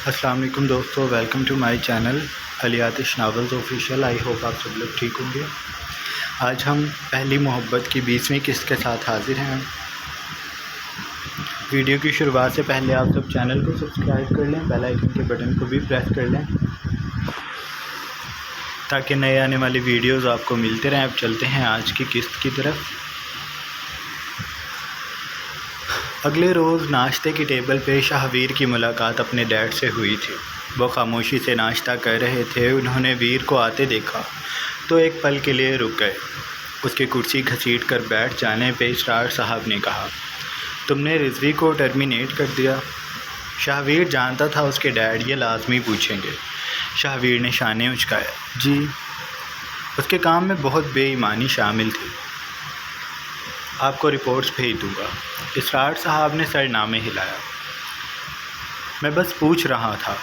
अस्सलाम वालेकुम दोस्तों, वेलकम टू माय चैनल अलियातिश नावल्स ऑफिशियल। आई होप आप सब लोग ठीक होंगे। आज हम पहली मोहब्बत की 20वीं किस्त के साथ हाज़िर हैं। वीडियो की शुरुआत से पहले आप सब चैनल को सब्सक्राइब कर लें, बेल आइकन के बटन को भी प्रेस कर लें ताकि नए आने वाली वीडियोस आपको मिलते रहें। अब चलते हैं आज की किस्त की तरफ। अगले रोज़ नाश्ते की टेबल पे शाहवीर की मुलाकात अपने डैड से हुई थी। वो खामोशी से नाश्ता कर रहे थे। उन्होंने वीर को आते देखा तो एक पल के लिए रुक गए। उसकी कुर्सी घसीट कर बैठ जाने पे इसरार साहब ने कहा, तुमने रिजवी को टर्मिनेट कर दिया? शाहवीर जानता था उसके डैड ये लाजमी पूछेंगे। शाहवीर ने शाने उचकाया, जी। उसके काम में बहुत बेईमानी शामिल थी। आपको रिपोर्ट्स भेज दूँगा। इसरार साहब ने सरनामे हिलाया। मैं बस पूछ रहा था,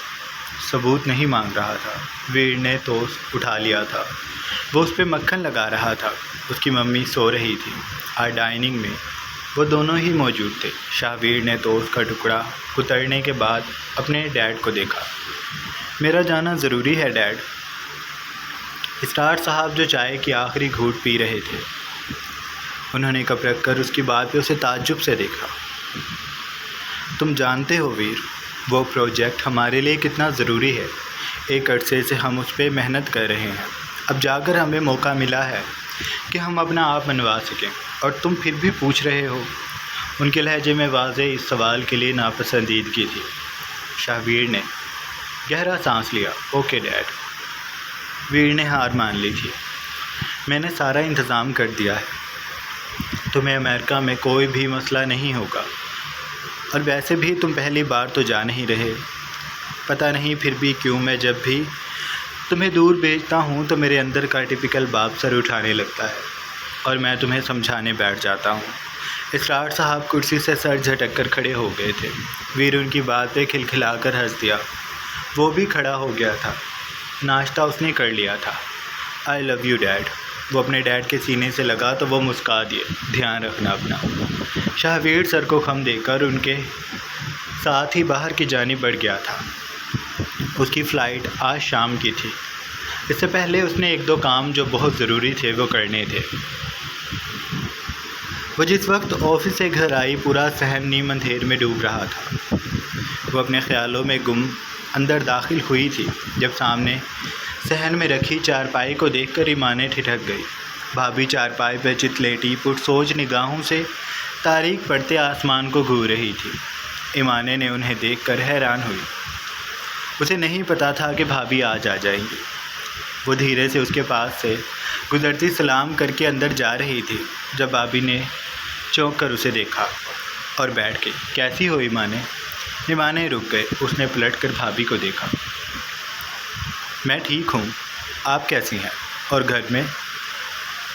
सबूत नहीं मांग रहा था। वीर ने टोस्ट उठा लिया था। वो उस पर मक्खन लगा रहा था। उसकी मम्मी सो रही थी। आज डाइनिंग में वो दोनों ही मौजूद थे। शाहवीर ने टोस्ट का टुकड़ा कुतरने के बाद अपने डैड को देखा। मेरा जाना ज़रूरी है डैड। इसरार साहब जो चाय की आखिरी घूंट पी रहे थे, उन्होंने कप रख कर उसकी बात पे उसे ताज्जुब से देखा। तुम जानते हो वीर, वो प्रोजेक्ट हमारे लिए कितना ज़रूरी है। एक अरसे से हम उस पर मेहनत कर रहे हैं। अब जाकर हमें मौका मिला है कि हम अपना आप मनवा सकें, और तुम फिर भी पूछ रहे हो। उनके लहजे में वाज़े इस सवाल के लिए नापसंदीदगी थी। शाहवीर ने गहरा सांस लिया। Okay dad. वीर ने हार मान ली थी। मैंने सारा इंतज़ाम कर दिया है। तुम्हें अमेरिका में कोई भी मसला नहीं होगा, और वैसे भी तुम पहली बार तो जा नहीं रहे। पता नहीं फिर भी क्यों मैं जब भी तुम्हें दूर भेजता हूँ तो मेरे अंदर का टिपिकल बाप सर उठाने लगता है और मैं तुम्हें समझाने बैठ जाता हूँ। इसरार साहब कुर्सी से सर झटक कर खड़े हो गए थे। वीर उनकी बात पे खिलखिलाकर हंस दिया। वो भी खड़ा हो गया था। नाश्ता उसने कर लिया था। I love you dad. वो अपने डैड के सीने से लगा तो वो मुस्का दिए। ध्यान रखना अपना। शाहवीर सर को खम देकर उनके साथ ही बाहर की जानिब बढ़ गया था। उसकी फ़्लाइट आज शाम की थी। इससे पहले उसने एक दो काम जो बहुत ज़रूरी थे वो करने थे। वो जिस वक्त ऑफिस से घर आई, पूरा सहन नीम अंधेर में डूब रहा था। वो अपने ख्यालों में गुम अंदर दाखिल हुई थी जब सामने सहन में रखी चारपाई को देखकर ईमाने ठिठक गई। भाभी चारपाई पर चित लेटी पुरसोच निगाहों से तारीक पड़ते आसमान को घूर रही थी। ईमाने ने उन्हें देखकर हैरान हुई। उसे नहीं पता था कि भाभी आज आ जाएंगी। वो धीरे से उसके पास से गुजरती सलाम करके अंदर जा रही थी जब भाभी ने चौंक कर उसे देखा और बैठ गई। कैसी हो ईमाने? ईमाने रुक गए। उसने पलट कर भाभी को देखा। मैं ठीक हूँ, आप कैसी हैं? और घर में?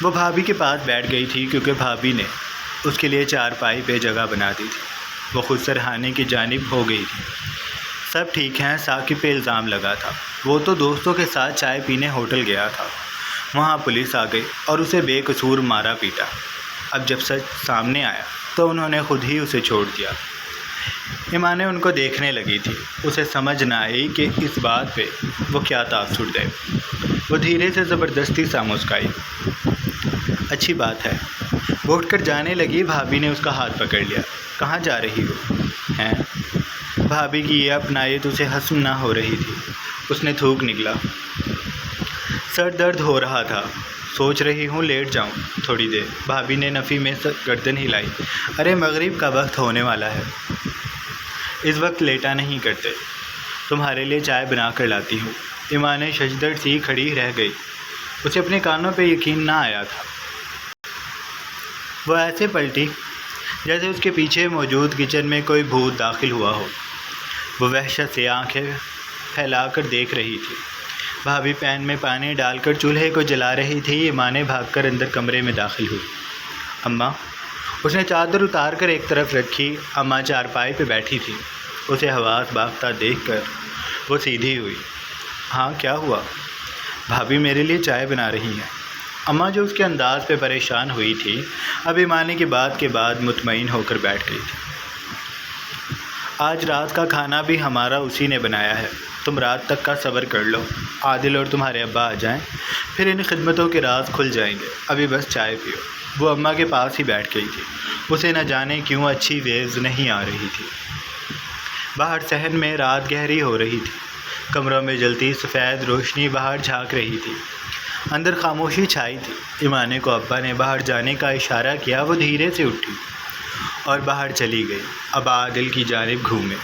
वो भाभी के पास बैठ गई थी क्योंकि भाभी ने उसके लिए चारपाई पे जगह बना दी थी। वो खुद सरहाने की जानिब हो गई थी। सब ठीक हैं। साकिब पे इल्ज़ाम लगा था। वो तो दोस्तों के साथ चाय पीने होटल गया था। वहाँ पुलिस आ गई और उसे बेकसूर मारा पीटा। अब जब सच सामने आया तो उन्होंने खुद ही उसे छोड़ दिया। ईमाने उनको देखने लगी थी। उसे समझ न आई कि इस बात पे वो क्या तासुर दे। वो धीरे से ज़बरदस्ती सा मुस्काई। अच्छी बात है। वो उठकर जाने लगी। भाभी ने उसका हाथ पकड़ लिया। कहाँ जा रही हो? हैं? भाभी की ये अपनायत उसे हस्म ना हो रही थी। उसने थूक निकला। सर दर्द हो रहा था। सोच रही हूँ लेट जाऊँ थोड़ी देर। भाभी ने नफ़ी में गर्दन हिलाई। अरे मगरिब का वक्त होने वाला है। इस वक्त लेटा नहीं करते। तुम्हारे लिए चाय बना कर लाती हूँ। ईमाने शजदर सी खड़ी रह गई। उसे अपने कानों पे यकीन ना आया था। वह ऐसे पलटी जैसे उसके पीछे मौजूद किचन में कोई भूत दाखिल हुआ हो। वो वहशत से आंखें फैलाकर देख रही थी। भाभी पैन में पानी डालकर चूल्हे को जला रही थी। ईमाने भागकर अंदर कमरे में दाखिल हुई। अम्मा। उसने चादर उतार कर एक तरफ रखी। अम्मा चारपाई पे बैठी थी। उसे हवास भागता देखकर वो सीधी हुई। हाँ, क्या हुआ? भाभी मेरे लिए चाय बना रही हैं। अम्मा जो उसके अंदाज़ पे परेशान हुई थी, अब ईमाने की बात के बाद मुतमईन होकर बैठ गई थी। आज रात का खाना भी हमारा उसी ने बनाया है। तुम रात तक का सब्र कर लो। आदिल और तुम्हारे अब्बा आ जाएं, फिर इन खिदमतों के राज खुल जाएंगे। अभी बस चाय पियो। वो अम्मा के पास ही बैठ गई थी। उसे न जाने क्यों अच्छी वेव्स नहीं आ रही थी। बाहर सहन में रात गहरी हो रही थी। कमरों में जलती सफ़ेद रोशनी बाहर झांक रही थी। अंदर खामोशी छाई थी। ईमाने को अब्बा ने बाहर जाने का इशारा किया। वो धीरे से उठी और बाहर चली गई। अब आदिल की जानिब घूमे।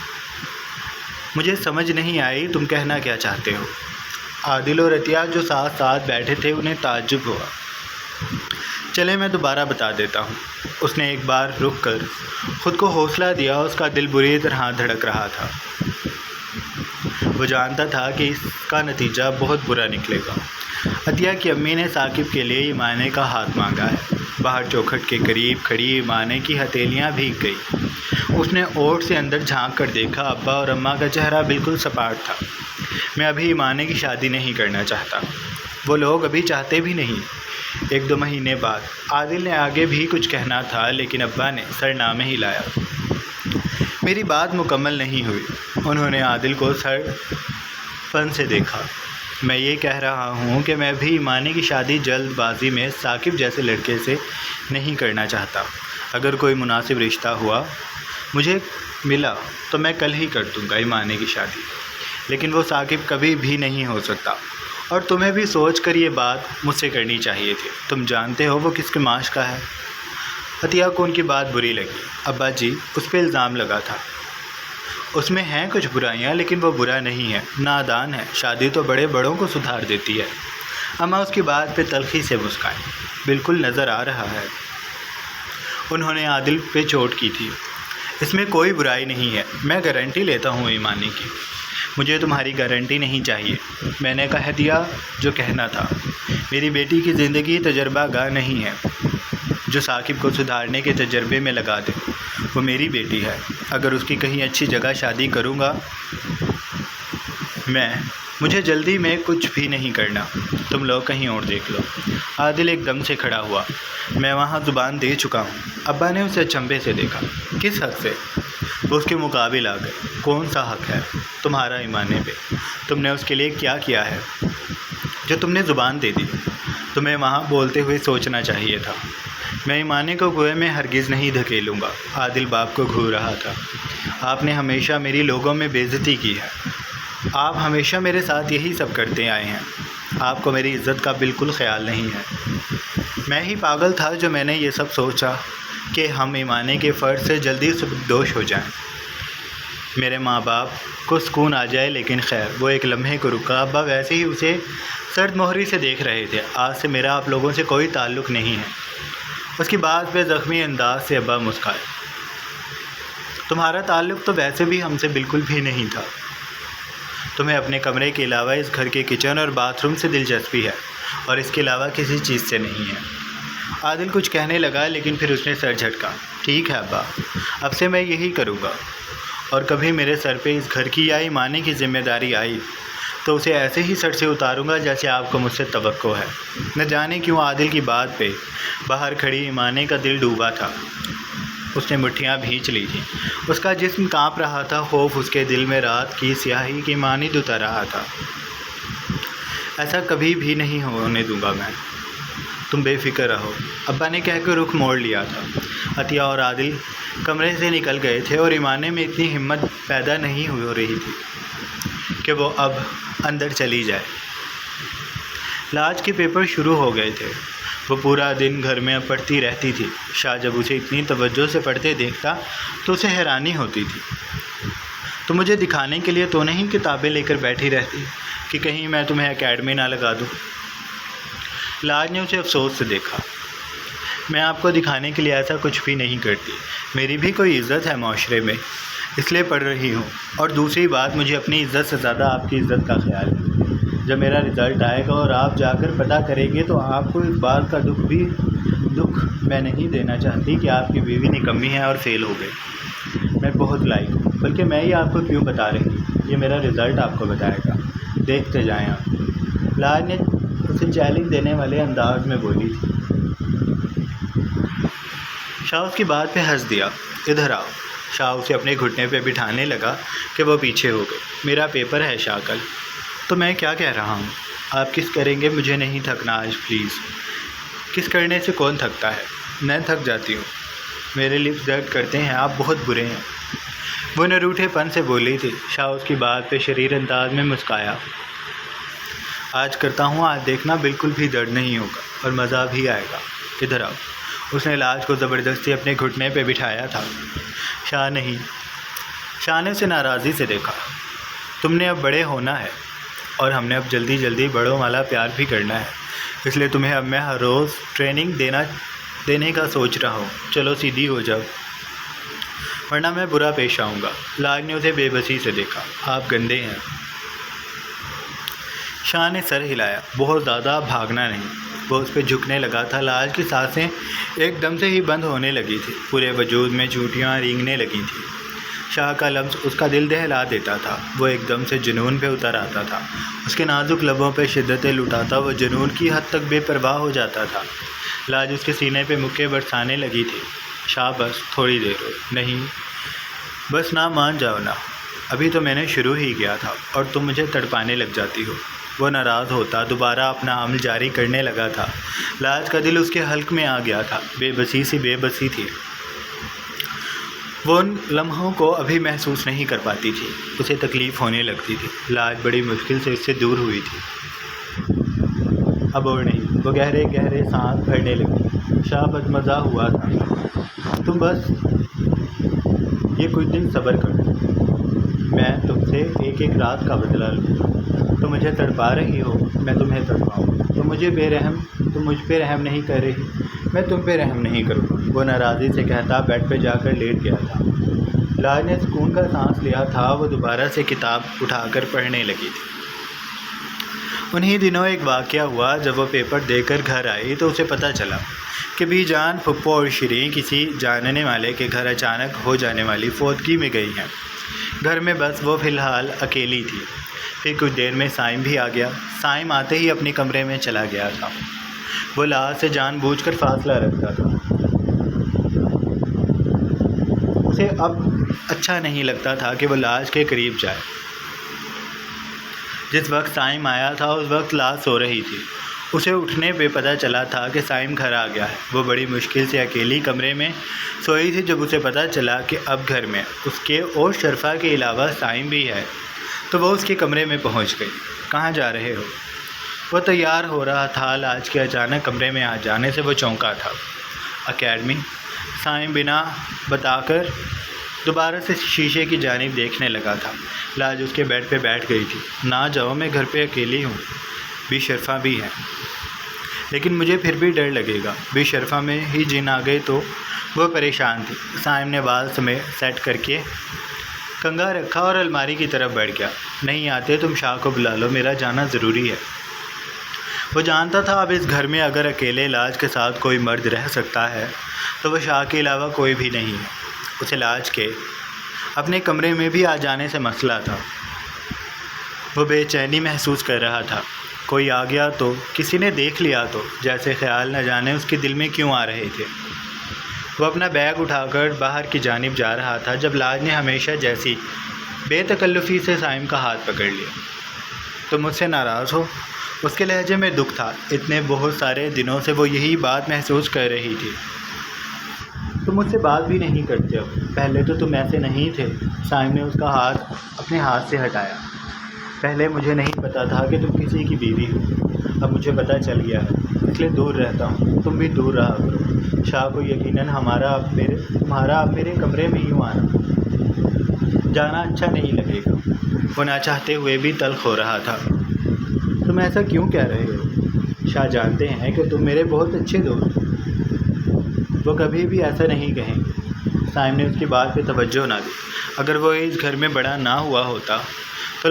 मुझे समझ नहीं आई तुम कहना क्या चाहते हो। आदिल और अतिया जो साथ साथ बैठे थे उन्हें ताज्जुब हुआ। चले मैं दोबारा बता देता हूँ। उसने एक बार रुक कर ख़ुद को हौसला दिया। उसका दिल बुरी तरह धड़क रहा था। वो जानता था कि इसका नतीजा बहुत बुरा निकलेगा। अतिया की अम्मी ने साकिब के लिए ईमाने का हाथ मांगा है। बाहर चौखट के करीब खड़ी ईमाने की हथेलियाँ भीग गई। उसने ओट से अंदर झांक कर देखा। अब्बा और अम्मा का चेहरा बिल्कुल सपाट था। मैं अभी ईमाने की शादी नहीं करना चाहता। वो लोग अभी चाहते भी नहीं। 1-2 महीने बाद आदिल ने आगे भी कुछ कहना था, लेकिन अब्बा ने सरनामे हिलाया। मेरी बात मुकम्मल नहीं हुई। उन्होंने आदिल को सर फन से देखा। मैं ये कह रहा हूँ कि मैं भी ईमाने की शादी जल्दबाजी में साकिब जैसे लड़के से नहीं करना चाहता। अगर कोई मुनासिब रिश्ता हुआ, मुझे मिला, तो मैं कल ही कर दूँगा ईमाने की शादी। लेकिन वो साकिब कभी भी नहीं हो सकता। और तुम्हें भी सोच कर ये बात मुझसे करनी चाहिए थी। तुम जानते हो वो किसके माश का है। अतिया को उनकी बात बुरी लगी। अब्बा जी, उस पर इल्ज़ाम लगा था। उसमें हैं कुछ बुराइयां, लेकिन वो बुरा नहीं है, नादान है। शादी तो बड़े बड़ों को सुधार देती है। अम्मा उसकी बात पे तल्खी से मुस्काई। बिल्कुल नज़र आ रहा है। उन्होंने आदिल पे चोट की थी। इसमें कोई बुराई नहीं है। मैं गारंटी लेता हूँ ईमानी की। मुझे तुम्हारी गारंटी नहीं चाहिए। मैंने कह दिया जो कहना था। मेरी बेटी की ज़िंदगी तजर्बा गाह नहीं है जो साकिब को सुधारने के तजर्बे में लगा दे। वो मेरी बेटी है। अगर उसकी कहीं अच्छी जगह शादी करूँगा मुझे जल्दी में कुछ भी नहीं करना। तुम लोग कहीं और देख लो। आदिल एकदम से खड़ा हुआ। मैं वहाँ ज़ुबान दे चुका हूँ। अब्बा ने उसे अचंभे से देखा। किस हक़ से? वो उसके मुकाबिल आ गए। कौन सा हक़ है तुम्हारा ईमाने पे? तुमने उसके लिए क्या किया है जो तुमने ज़ुबान दे दी? तुम्हें वहाँ बोलते हुए सोचना चाहिए था। मैं ईमाने को कुएं में हरगिज़ नहीं धकेलूँगा। आदिल बाप को घूर रहा था। आपने हमेशा मेरी लोगों में बेइज्जती की है। आप हमेशा मेरे साथ यही सब करते आए हैं। आपको मेरी इज़्ज़त का बिल्कुल ख्याल नहीं है। मैं ही पागल था जो मैंने ये सब सोचा कि हम ईमाने के फ़र्ज से जल्दी सुबकदोश हो जाएं। मेरे माँ बाप को सुकून आ जाए। लेकिन खैर, वो एक लम्हे को रुका। अब्बा वैसे ही उसे सर्द मोहरी से देख रहे थे। आज से मेरा आप लोगों से कोई ताल्लुक़ नहीं है। उसकी बात पे ज़ख्मी अंदाज से अब्बा मुस्काए। तुम्हारा ताल्लुक़ तो वैसे भी हमसे बिल्कुल भी नहीं था। तुम्हें अपने कमरे के अलावा इस घर के किचन और बाथरूम से दिलचस्पी है, और इसके अलावा किसी चीज़ से नहीं है। आदिल कुछ कहने लगा, लेकिन फिर उसने सर झटका। ठीक है अब्बा, अब से मैं यही करूँगा। और कभी मेरे सर पे इस घर की या ईमाने की ज़िम्मेदारी आई तो उसे ऐसे ही सर से उतारूँगा जैसे आपको मुझसे तवक्को है। न जाने क्यों आदिल की बात पे बाहर खड़ी ईमाने का दिल डूबा था। उसने मुट्ठियाँ भींच ली थीं। उसका जिस्म काँप रहा था। खौफ उसके दिल में रात की स्याही की मानिंद उतर रहा था। ऐसा कभी भी नहीं होने दूंगा मैं। तुम बेफिक्र रहो। अब्बा ने कहकर रुख मोड़ लिया था। अतिया और आदिल कमरे से निकल गए थे और ईमाने में इतनी हिम्मत पैदा नहीं हो रही थी कि वो अब अंदर चली जाए। लाज के पेपर शुरू हो गए थे। वो पूरा दिन घर में पढ़ती रहती थी। शाह जब उसे इतनी तवज्जो से पढ़ते देखता तो उसे हैरानी होती थी। तो मुझे दिखाने के लिए तो नहीं किताबें लेकर बैठी रहती कि कहीं मैं तुम्हें एकेडमी ना लगा दूँ। लाज ने उसे अफसोस से देखा। मैं आपको दिखाने के लिए ऐसा कुछ भी नहीं करती। मेरी भी कोई इज़्ज़त है माशरे में, इसलिए पढ़ रही हूँ। और दूसरी बात, मुझे अपनी इज़्ज़त से ज़्यादा आपकी इज़्ज़त का ख्याल है। जब मेरा रिज़ल्ट आएगा और आप जाकर पता करेंगे तो आपको इस बात का दुख मैं नहीं देना चाहती कि आपकी बीवी निकम्मी है और फेल हो गई। मैं बहुत लायक हूँ। बल्कि मैं ये आपको क्यों बता रही हूँ, ये मेरा रिज़ल्ट आपको बताएगा। देखते जाएं आप। लाज ने उसे चैलेंज देने वाले अंदाज में बोली थी। शाह उसकी बात पे हंस दिया। इधर आओ। शाह उसे अपने घुटने पे बिठाने लगा कि वो पीछे हो गए। मेरा पेपर है शाह कल। तो मैं क्या कह रहा हूँ, आप किस करेंगे, मुझे नहीं थकना आज प्लीज़। किस करने से कौन थकता है, मैं थक जाती हूँ, मेरे लिप्स दर्द करते हैं, आप बहुत बुरे हैं। वो नरूठेपन से बोली थी। शाह उसकी बात पे शरीर अंदाज में मुस्काया। आज करता हूँ, आज देखना बिल्कुल भी दर्द नहीं होगा और मज़ा भी आएगा। इधर आओ। उसने लाज को ज़बरदस्ती अपने घुटने पे बिठाया था। शाह नहीं। शाह ने उसे नाराज़ी से देखा। तुमने अब बड़े होना है और हमने अब जल्दी जल्दी बड़ों वाला प्यार भी करना है, इसलिए तुम्हें अब मैं हर रोज़ ट्रेनिंग देने का सोच रहा हूँ। चलो सीधी हो जाओ, वरना मैं बुरा पेश आऊँगा। लाज ने उसे बेबसी से देखा। आप गंदे हैं। शाह ने सर हिलाया। बहुत ज़्यादा भागना नहीं। वो उस पर झुकने लगा था। लाज की सांसें एकदम से ही बंद होने लगी थी। पूरे वजूद में चूटियाँ रेंगने लगी थी। शाह का लफ्ज़ उसका दिल दहला देता था। वो एकदम से जुनून पे उतर आता था। उसके नाजुक लबों पे शिद्दतें लुटाता वो जुनून की हद तक बेपरवाह हो जाता था। लाज उसके सीने पे मुक्के बरसाने लगी थी। शाह बस थोड़ी देर हो। नहीं, बस ना मान जाओ ना, अभी तो मैंने शुरू ही किया था और तुम मुझे तड़पाने लग जाती हो। वो नाराज़ होता दोबारा अपना अमल जारी करने लगा था। लाज का दिल उसके हल्क में आ गया था। बेबसी सी बेबसी थी। वो उन लम्हों को अभी महसूस नहीं कर पाती थी। उसे तकलीफ़ होने लगती थी। लाज बड़ी मुश्किल से उससे दूर हुई थी। अब और नहीं। वो गहरे गहरे सांस भरने लगी। शाह बदमज़ा हुआ था। तुम बस ये कुछ दिन सब्र करो, मैं तुमसे एक एक रात का बदला लूँ। तुम मुझे तड़पा रही हो, मैं तुम्हें तड़पाऊँ। तुम मुझ पे रहम नहीं कर रही, मैं तुम पे रहम नहीं करूँगा। वो नाराज़ी से कहता बेड पे जाकर लेट गया था। लाज ने सुकून का सांस लिया था। वो दोबारा से किताब उठाकर पढ़ने लगी थी। उन्हीं दिनों एक वाक़या हुआ। जब वो पेपर देकर घर आई तो उसे पता चला कि बीजान, फुप्पो और शिरीन किसी जानने वाले के घर अचानक हो जाने वाली फौतगी में गई हैं। घर में बस वो फ़िलहाल अकेली थी। फिर कुछ देर में साइम भी आ गया। साइम आते ही अपने कमरे में चला गया था। वो लाज से जानबूझकर फासला रखता था। उसे अब अच्छा नहीं लगता था कि वो लाज के करीब जाए। जिस वक्त साइम आया था उस वक्त लाज सो रही थी। उसे उठने पे पता चला था कि साइम घर आ गया है। वो बड़ी मुश्किल से अकेली कमरे में सोई थी जब उसे पता चला कि अब घर में उसके और शर्फा के अलावा साइम भी है। तो वो उसके कमरे में पहुंच गई। कहाँ जा रहे हो? वो तैयार हो रहा था। लाज के अचानक कमरे में आ जाने से वो चौंका था। अकेडमी। साइम बिना बताकर दोबारा से शीशे की जानिब देखने लगा था। लाज उसके बेड पे बैठ गई थी। ना जाओ, मैं घर पे अकेली हूँ, बेशरफा भी है, लेकिन मुझे फिर भी डर लगेगा। बेशरफा में ही जिन आ गए तो वो परेशान थी। साइम ने बाल समेत सेट करके कंघा रखा और अलमारी की तरफ बढ़ गया। नहीं आते, तुम शाह को बुला लो, मेरा जाना ज़रूरी है। वो जानता था अब इस घर में अगर अकेले लाज के साथ कोई मर्द रह सकता है तो वो शाह के अलावा कोई भी नहीं है। उसे लाज के अपने कमरे में भी आ जाने से मसला था। वो बेचैनी महसूस कर रहा था। कोई आ गया तो, किसी ने देख लिया तो, जैसे ख्याल न जाने उसके दिल में क्यों आ रहे थे। वो अपना बैग उठाकर बाहर की जानिब जा रहा था जब लाज ने हमेशा जैसी बेतकल्लुफ़ी से साइम का हाथ पकड़ लिया। तुम मुझसे नाराज़ हो? उसके लहजे में दुख था। इतने बहुत सारे दिनों से वो यही बात महसूस कर रही थी। तुम मुझसे बात भी नहीं करते अब, पहले तो तुम ऐसे नहीं थे। साइम ने उसका हाथ अपने हाथ से हटाया। पहले मुझे नहीं पता था कि तुम किसी की बीवी हो, अब मुझे पता चल गया है, इसलिए दूर रहता हूँ। तुम भी दूर रहा करो। शाह को यकीनन तुम्हारा अब मेरे कमरे में यूँ आना जाना अच्छा नहीं लगेगा। वो ना चाहते हुए भी तल्ख हो रहा था। तुम ऐसा क्यों कह रहे हो? शाह जानते हैं कि तुम मेरे बहुत अच्छे दोस्त हो। वो कभी भी ऐसा नहीं कहेंगे। साइम ने उसकी बात पे तवज्जो ना दी। अगर वो इस घर में बड़ा ना हुआ होता तो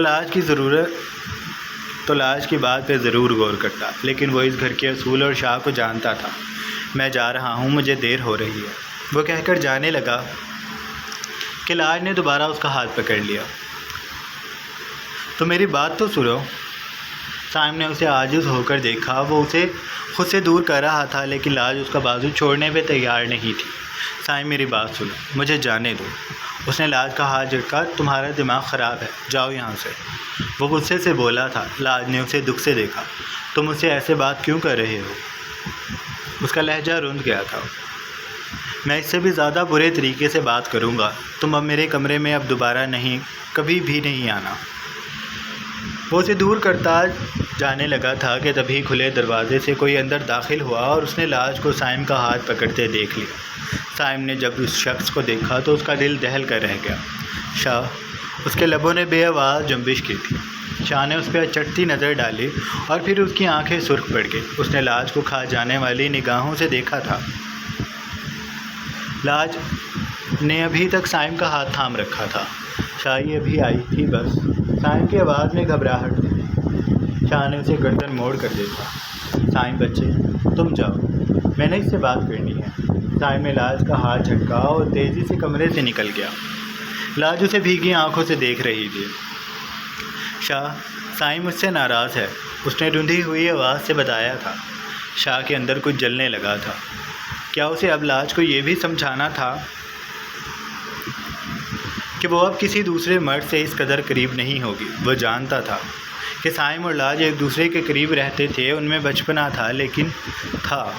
लाज की बात पे ज़रूर गौर करता, लेकिन वो इस घर के असूल और शाह को जानता था। मैं जा रहा हूँ, मुझे देर हो रही है, वो कहकर जाने लगा कि लाज ने दोबारा उसका हाथ पकड़ लिया। तो मेरी बात तो सुनो। साइम ने उसे आजिज़ होकर देखा। वो उसे खुद से दूर कर रहा था, लेकिन लाज उसका बाजू छोड़ने पे तैयार नहीं थी। साईं मेरी बात सुनो, मुझे जाने दो। उसने लाज का हाथ झटका। तुम्हारा दिमाग ख़राब है, जाओ यहाँ से। वो गुस्से से बोला था। लाज ने उसे दुख से देखा। तुम मुझसे ऐसे बात क्यों कर रहे हो? उसका लहजा रुंध गया था। मैं इससे भी ज़्यादा बुरे तरीके से बात करूँगा। तुम अब मेरे कमरे में अब दोबारा नहीं, कभी भी नहीं आना। वो उसे दूर करता जाने लगा था कि तभी खुले दरवाजे से कोई अंदर दाखिल हुआ और उसने लाज को साइम का हाथ पकड़ते देख लिया। साइम ने जब उस शख्स को देखा तो उसका दिल दहल कर रह गया। शाह। उसके लबों ने बेआवाज़ जुम्बिश की थी। शाह ने उस पर चटती नज़र डाली और फिर उसकी आंखें सुर्ख पड़ गई। उसने लाज को खा जाने वाली निगाहों से देखा था। लाज ने अभी तक साइम का हाथ थाम रखा था। शाही अभी आई थी बस। साइम की आवाज़ में घबराहट थी। शाह ने उसे गर्दन मोड़ कर देखा। साइम बच्चे, तुम जाओ, मैंने इससे बात करनी है। साइम ने लाज का हाथ झटका और तेज़ी से कमरे से निकल गया। लाज उसे भीगी आंखों से देख रही थी। शाह, साइम मुझसे नाराज़ है, उसने रुंधी हुई आवाज़ से बताया था। शाह के अंदर कुछ जलने लगा था। क्या उसे अब लाज को ये भी समझाना था कि वो अब किसी दूसरे मर्द से इस कदर करीब नहीं होगी? वो जानता था कि साइम और लाज एक दूसरे के करीब रहते थे, उनमें बचपना था, लेकिन था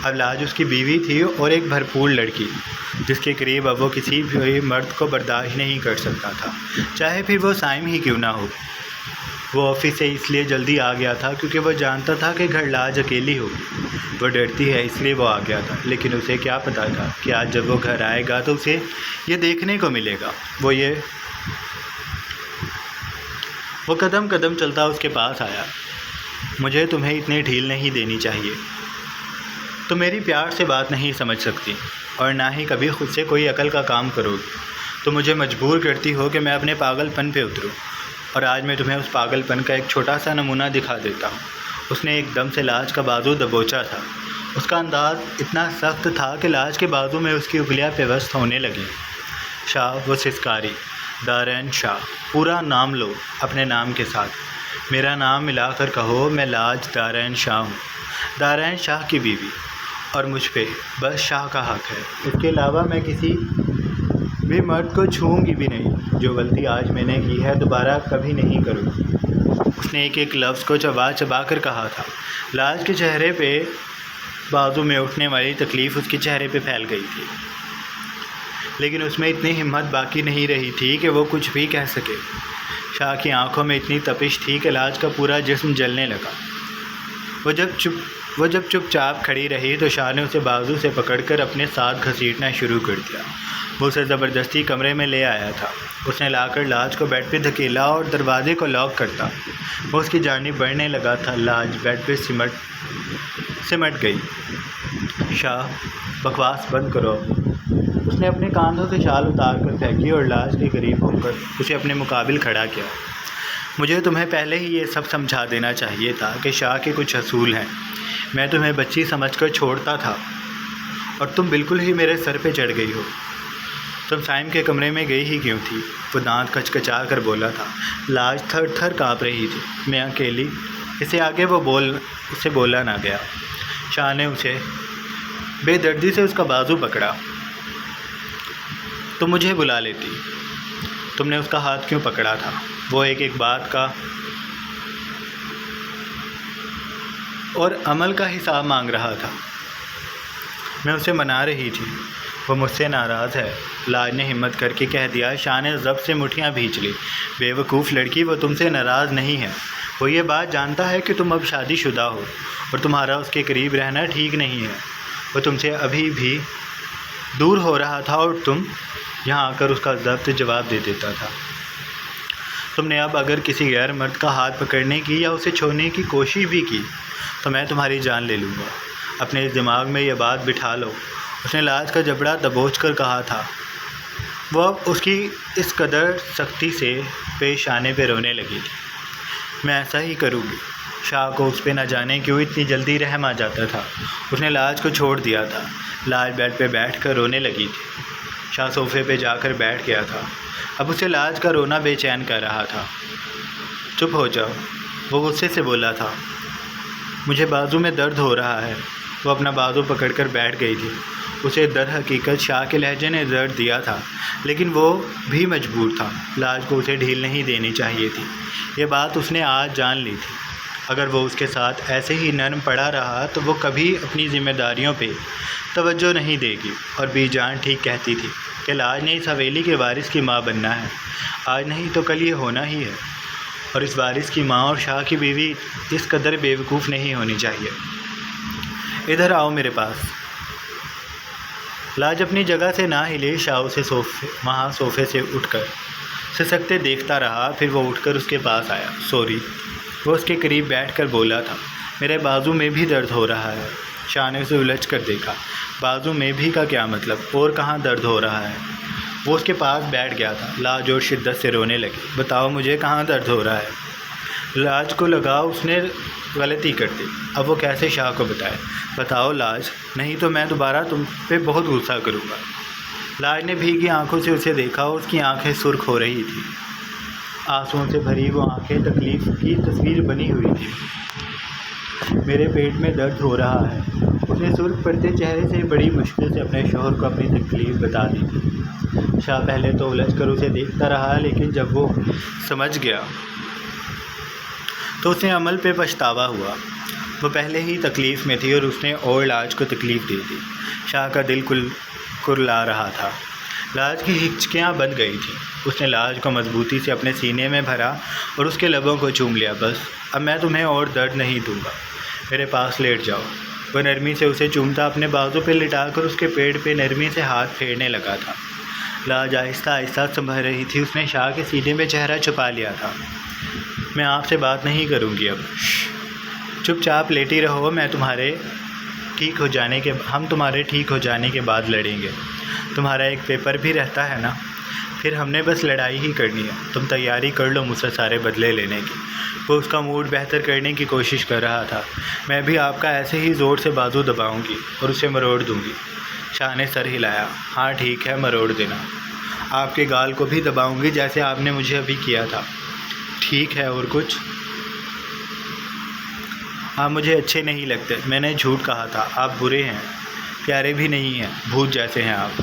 अब लाज उसकी बीवी थी और एक भरपूर लड़की, जिसके करीब अब वो किसी भी मर्द को बर्दाश्त नहीं कर सकता था, चाहे फिर वो साइम ही क्यों ना हो। वो ऑफिस से इसलिए जल्दी आ गया था क्योंकि वो जानता था कि घर लाज अकेली होगी। वो डरती है इसलिए वो आ गया था, लेकिन उसे क्या पता था कि आज जब वो घर आएगा तो उसे ये देखने को मिलेगा। वो कदम कदम चलता उसके पास आया। मुझे तुम्हें इतनी ढील नहीं देनी चाहिए। तुम मेरी प्यार से बात नहीं समझ सकती और ना ही कभी खुद से कोई अकल का काम करोगी। तो मुझे मजबूर करती हो कि मैं अपने पागलपन पे उतरूं, और आज मैं तुम्हें उस पागलपन का एक छोटा सा नमूना दिखा देता हूँ। उसने एकदम से लाज का बाजू दबोचा था। उसका अंदाज़ इतना सख्त था कि लाज के बाजू में उसकी उंगलियां पेवस्त होने लगीं। शाह, वो सिसकारी, दारैन शाह। पूरा नाम लो अपने नाम के साथ। मेरा नाम मिलाकर कहो, मैं लाज दारैन शाह हूँ, दारैन शाह की बीवी, और मुझ पे बस शाह का हक़ है। इसके अलावा मैं किसी भी मर्द को छूऊंगी भी नहीं। जो गलती आज मैंने की है दोबारा कभी नहीं करूँगी। उसने एक एक लफ्ज़ को चबा चबा कर कहा था। लाज के चेहरे पे बाजू में उठने वाली तकलीफ़ उसके चेहरे पे फैल गई थी, लेकिन उसमें इतनी हिम्मत बाकी नहीं रही थी कि वो कुछ भी कह सके। शाह की आंखों में इतनी तपिश थी कि लाज का पूरा जिस्म जलने लगा। वो जब चुपचाप खड़ी रही तो शाह ने उसे बाजू से पकड़कर अपने साथ घसीटना शुरू कर दिया। वो उसे ज़बरदस्ती कमरे में ले आया था। उसने लाकर लाज को बेड पे धकेला और दरवाजे को लॉक करता वो उसकी जानिब बढ़ने लगा था। लाज बेड पे सिमट गई। शाह, बकवास बंद करो। उसने अपने कांधों से शाल उतार कर फेंकी और लाज के करीब होकर उसे अपने मुकाबिल खड़ा किया। मुझे तुम्हें पहले ही ये सब समझा देना चाहिए था कि शाह के कुछ असूल हैं। मैं तुम्हें बच्ची समझकर छोड़ता था और तुम बिल्कुल ही मेरे सर पे चढ़ गई हो। तुम साइम के कमरे में गई ही क्यों थी? वो दांत कचकचा कर बोला था। लाज थर थर काँप रही थी। मैं अकेली। इससे आगे उसे बोला ना गया। शाह ने उसे बेदर्दी से उसका बाजू पकड़ा। तुम मुझे बुला लेती। तुमने उसका हाथ क्यों पकड़ा था? वो एक एक बात का और अमल का हिसाब मांग रहा था। मैं उसे मना रही थी। वो मुझसे नाराज़ है, लाज ने हिम्मत करके कह दिया। शाह ने ज़ब्त से मुठियाँ भींच ली। बेवकूफ़ लड़की, वो तुमसे नाराज़ नहीं है। वो ये बात जानता है कि तुम अब शादीशुदा हो और तुम्हारा उसके करीब रहना ठीक नहीं है। वो तुमसे अभी भी दूर हो रहा था और तुम यहाँ आकर उसका ज़ब्त जवाब दे देता था। तुमने अब अगर किसी गैर मर्द का हाथ पकड़ने की या उसे छोड़ने की कोशिश भी की तो मैं तुम्हारी जान ले लूँगा। अपने दिमाग में ये बात बिठा लो। उसने लाज का जबड़ा दबोच कर कहा था। वो अब उसकी इस कदर सख्ती से पेश आने पे रोने लगी थी। मैं ऐसा ही करूँगी। शाह को उस पर न जाने क्यों इतनी जल्दी रहम आ जाता था। उसने लाज को छोड़ दिया था। लाज बेड पे बैठ कर रोने लगी थी। शाह सोफ़े पे जाकर बैठ गया था। अब उसे लाज का रोना बेचैन कर रहा था। चुप हो जाओ, वो गुस्से से बोला था। मुझे बाजू में दर्द हो रहा है। वो अपना बाजू पकड़कर बैठ गई थी। उसे दर हकीकत शाह के लहजे ने दर्द दिया था, लेकिन वो भी मजबूर था। लाज को उसे ढील नहीं देनी चाहिए थी। ये बात उसने आज जान ली थी। अगर वो उसके साथ ऐसे ही नरम पड़ा रहा तो वो कभी अपनी जिम्मेदारियों पे तवज्जो नहीं देगी। और बीजान ठीक कहती थी कि लाज ने इस हवेली के वारिस की माँ बनना है। आज नहीं तो कल ये होना ही है। और इस वारिस की माँ और शाह की बीवी इस कदर बेवकूफ़ नहीं होनी चाहिए। इधर आओ मेरे पास। लाज अपनी जगह से ना हिले। शाह उसे सोफे से उठकर सिसकते देखता रहा। फिर वो उठकर उसके पास आया। सॉरी, वो उसके करीब बैठकर बोला था। मेरे बाजू में भी दर्द हो रहा है। शाह ने उसे उलझ कर देखा। बाजू में भी का क्या मतलब? और कहाँ दर्द हो रहा है? वो उसके पास बैठ गया था। लाज और शिद्दत से रोने लगी। बताओ मुझे, कहाँ दर्द हो रहा है? लाज को लगा उसने गलती कर दी। अब वो कैसे शाह को बताए? बताओ लाज, नहीं तो मैं दोबारा तुम पे बहुत गुस्सा करूँगा। लाज ने भीगी आंखों से उसे देखा। उसकी आंखें सुर्ख हो रही थी। आंसुओं से भरी वो आंखें तकलीफ़ की तस्वीर बनी हुई थी। मेरे पेट में दर्द हो रहा है। उसने सुर्ख पड़ते चेहरे से बड़ी मुश्किल से अपने शौहर को अपनी तकलीफ़ बता दी थी। शाह पहले तो उलझ कर उसे देखता रहा, लेकिन जब वो समझ गया तो उसे अमल पे पछतावा हुआ। वो पहले ही तकलीफ़ में थी और उसने और लाज को तकलीफ़ दी थी। शाह का दिल कुरला रहा था। लाज की हिचकियाँ बंध गई थी। उसने लाज को मजबूती से अपने सीने में भरा और उसके लबों को चूम लिया। बस, अब मैं तुम्हें और दर्द नहीं दूंगा। मेरे पास लेट जाओ। वह नरमी से उसे चूमता अपने बाजू पे लिटाकर उसके पेट पे नरमी से हाथ फेरने लगा था। लाज आहिस्ता आहिस्ता संभल रही थी। उसने शाह के सीने में चेहरा छुपा लिया था। मैं आपसे बात नहीं करूँगी अब। चुपचाप लेटी रहो। हम तुम्हारे ठीक हो जाने के बाद लड़ेंगे। तुम्हारा एक पेपर भी रहता है ना? फिर हमने बस लड़ाई ही करनी है। तुम तैयारी कर लो मुझसे सारे बदले लेने की। वो उसका मूड बेहतर करने की कोशिश कर रहा था। मैं भी आपका ऐसे ही ज़ोर से बाजू दबाऊंगी और उसे मरोड़ दूंगी। शाह ने सर हिलाया। हाँ ठीक है, मरोड़ देना। आपके गाल को भी दबाऊंगी जैसे आपने मुझे अभी किया था। ठीक है, और कुछ? आप मुझे अच्छे नहीं लगते। मैंने झूठ कहा था। आप बुरे हैं, प्यारे भी नहीं हैं, भूत जैसे हैं आप।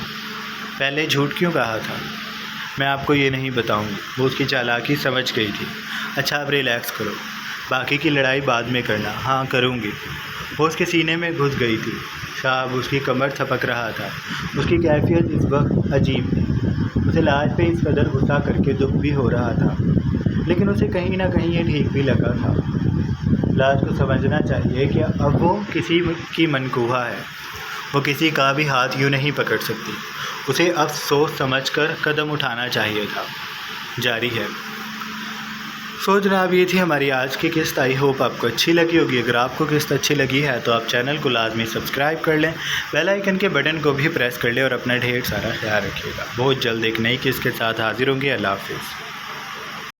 पहले झूठ क्यों कहा था? मैं आपको ये नहीं बताऊंगी। वो उसकी चालाकी समझ गई थी। अच्छा, अब रिलैक्स करो। बाकी की लड़ाई बाद में करना। हाँ करूँगी। वो उसके सीने में घुस गई थी। शाह उसकी कमर थपक रहा था। उसकी कैफियत इस वक्त अजीब थी। उसे लाज पे इस कदर गुस्सा करके दुख भी हो रहा था, लेकिन उसे कहीं ना कहीं ये ठीक भी लगा था। लाज को समझना चाहिए कि अब वो किसी की मनकूहा है। वो किसी का भी हाथ यूँ नहीं पकड़ सकती। उसे अब सोच समझ कर कदम उठाना चाहिए था। जारी है। सो जनाब, ये थी हमारी आज की किस्त। आई होप आपको अच्छी लगी होगी। अगर आपको किस्त अच्छी लगी है तो आप चैनल को लाजमी सब्सक्राइब कर लें, बेल आइकन के बटन को भी प्रेस कर लें और अपना ढेर सारा ख्याल रखिएगा। बहुत जल्द एक नई किस्त के साथ हाजिर होंगे। अल्लाह हाफिज़।